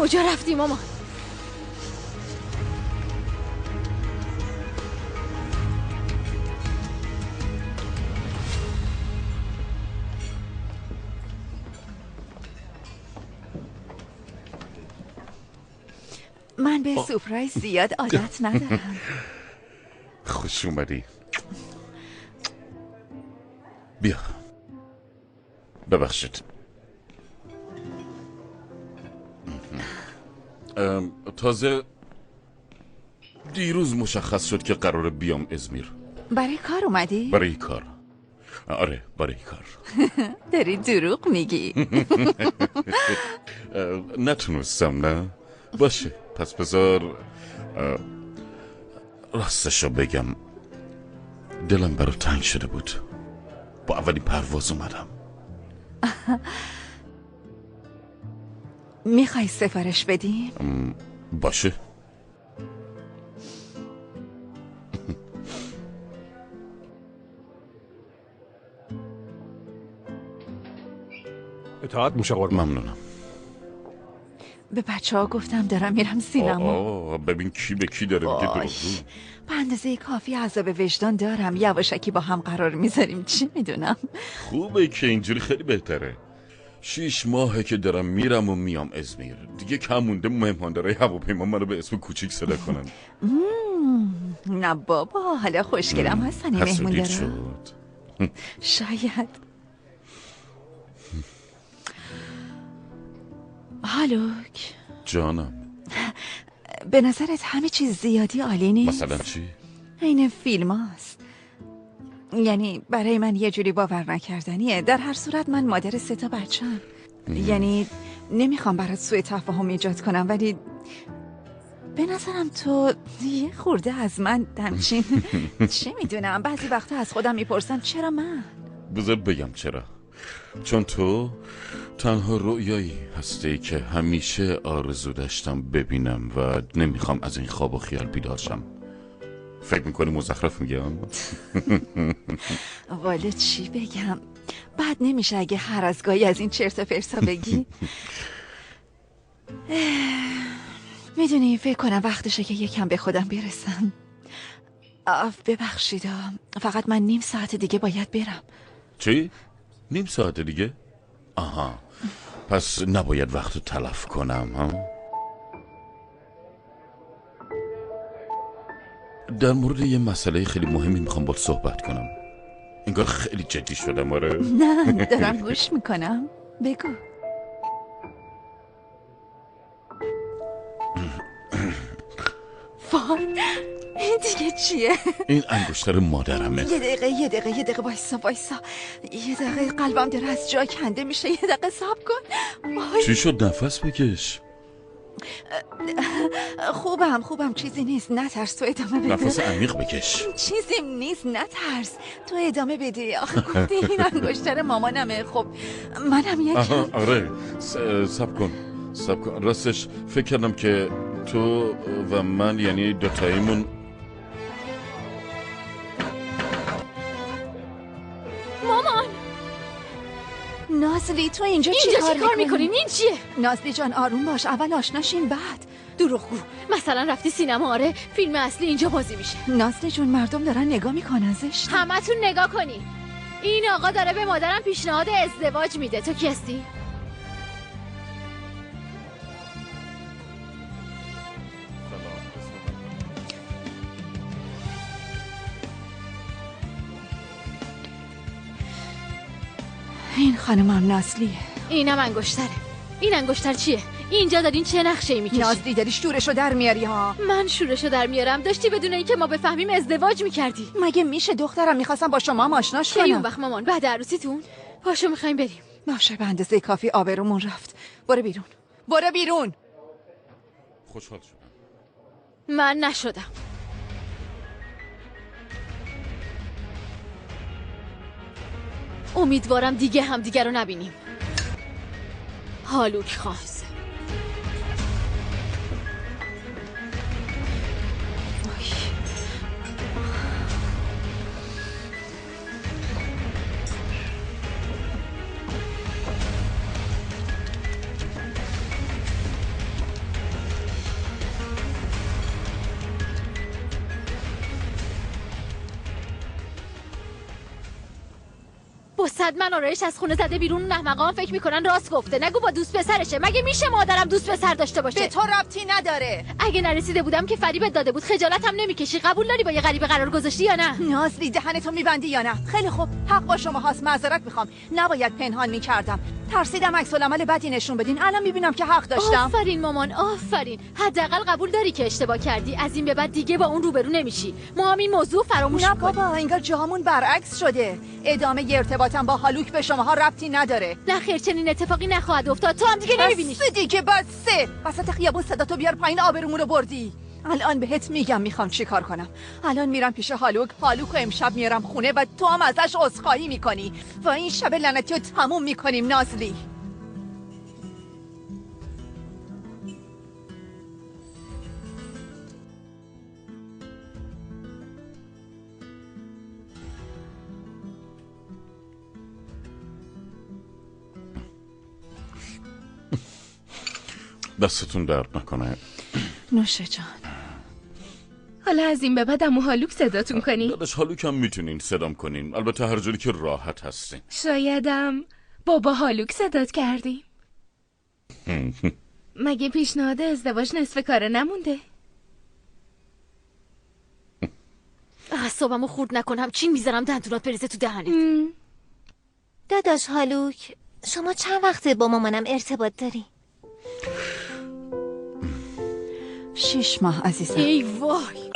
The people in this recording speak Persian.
کجا رفتی مامان؟ من به سورپرایز زیاد عادت ندارم. خوش اومدی. بیا. ببخشید. تازه دیروز مشخص شد که قراره بیام ازمیر. برای کار اومدی؟ برای کار. آره برای کار. داری دروغ میگی. نتونستم نه؟ باشه پس بذار راستشو بگم دلم برا تنگ شده بود. با اولین پرواز اومدم. میخوای سفارش بدیم؟ باشه. اطاعت میشه قربان. ممنونم. به بچه ها گفتم دارم میرم سینما. ببین کی به کی داره میگه دروغ. به اندازه کافی عذاب وجدان دارم. یواشکی با هم قرار میذاریم. چی میدونم. خوبه که اینجوری خیلی بهتره. 6 ماهه که دارم میرم و میام ازمیر. دیگه کم مونده مهماندارای هواپیما منو به اسم کوچیک صدا کنن. نه بابا حالا خوشگلم هستن این مهموندارا. شد. شاید. هالوک جانم. به نظرت همه چیز زیادی عالی نیست؟ مثلا چی؟ این فیلم هاست. یعنی برای من یه جوری باور نکردنیه. در هر صورت من مادر 3 تا بچه‌ام. یعنی نمیخوام برات سوء تفاهم ایجاد کنم ولی به نظرم تو یه خورده از من همچین چه میدونم بعضی وقتا از خودم میپرسم چرا من؟ بذار بگم چرا. چون تو تنها رؤیایی هستی که همیشه آرزو داشتم ببینم و نمیخوام از این خواب و خیال بیدار شم. فکر میکنی مزخرف میگم؟ والا چی بگم؟ بد نمیشه اگه هر از گاهی از این چرت و پرتا بگی؟ میدونی فکر کنم وقتشه که یکم به خودم برسم. ببخشید فقط من نیم ساعت دیگه باید برم. چی؟ نیم ساعت دیگه؟ آها پس نباید وقت رو تلف کنم ها؟ در مورد یه مسئله خیلی مهمی میخوام باید صحبت کنم. انگار خیلی جدی شدم. آره نه دارم گوش میکنم. بگو. وای این دیگه چیه؟ این انگشتر مادرمه. یه دقیقه وایسا. یه دقیقه قلبم داره از جا کنده میشه. یه دقیقه صبر کن. وای. چی شد؟ نفس بکش. خوبم چیزی نیست. نترس تو ادامه بده. نفس عمیق بکش. چیزی نیست نترس. تو ادامه بده. آخه گفتی این انگشتر مامانمه. خب منم یکم. آره صبر کن. راستش فکر کردم که تو و من یعنی دوتاییمون. مامان نازلی تو اینجا چی کار میکنین؟ این چیه؟ نازلی جان آروم باش. اول آشناشین بعد. دروغگو. مثلا رفتی سینما؟ آره فیلم اصلی اینجا بازی میشه. نازلی جون مردم دارن نگاه میکنن. زشت. همتون نگاه کنین. این آقا داره به مادرم پیشنهاد ازدواج میده. تو کی هستی؟ این خانمم نازلیه. اینم انگشتره. این انگشتر چیه؟ اینجا دارین چه نقشه‌ای میکشی؟ نازلی داری شورشو در میاری ها. من شورشو در میارم؟ داشتی بدون اینکه ما بفهمیم ازدواج میکردی. مگه میشه؟ دخترم میخواستم با شما هم آشناش کنم. کی اون وقت مامان؟ بعد عروسیتون؟ پاشو میخوایم بریم. باشه به اندازه کافی آبرومون رفت. برو بیرون. خوشحال شدم. من نشدم. امیدوارم دیگه هم دیگه رو نبینیم. هالوک خان. با 100 من آرایش از خونه زده بیرون. نحمقان فکر میکنن راست گفته. نگو با دوست پسرشه. مگه میشه مادرم دوست پسر داشته باشه؟ به تو ربطی نداره. اگه نرسیده بودم که فریبت داده بود خجالتم نمیکشی؟ قبول داری با یه غریبه قرار گذاشتی یا نه؟ نازلی دهنتو میبندی یا نه؟ خیلی خوب، حق با شما هاست. معذرت میخوام، نباید پنهان میکردم. ترسیدم عکس العمل بدی نشون بدین. الان میبینم که حق داشتم. آفرین مامان، آفرین. حداقل قبول داری که اشتباه کردی. از این به بعد دیگه با اون روبرو نمیشی. ما هم این موضوع فراموش نه می‌کنیم. بابا، انگار جامون برعکس شده. ادامه ارتباطم با هالوک به شماها ربطی نداره. نه خیر، چنین اتفاقی نخواهد افتاد. تو هم دیگه نمیبینی. بس دیگه، بسه. وسط خیابون صداتو بیار پایین، آبرومون رو بردی. الان بهت میگم میخوام چی کار کنم. الان میرم پیش هالوک و امشب میارم خونه و تو هم ازش عذرخواهی میکنی و این شب لعنتی رو تموم میکنیم. نازلی دستتون درد نکنه. نوشه جان. حالا از این به بعد عمو هالوک صداتون کنی؟ داداش هالوک هم میتونین صدام کنین، البته هر جوری که راحت هستین. شایدم بابا هالوک صدات کردیم. مگه پیشنهاد ازدواج نصف کاره نمونده؟ اعصابمو خورد نکنم چی میذارم دندونات بریزه تو دهنت. داداش هالوک، شما چند وقته با مامانم ارتباط داری؟ 6 ماه عزیزم. ای وای.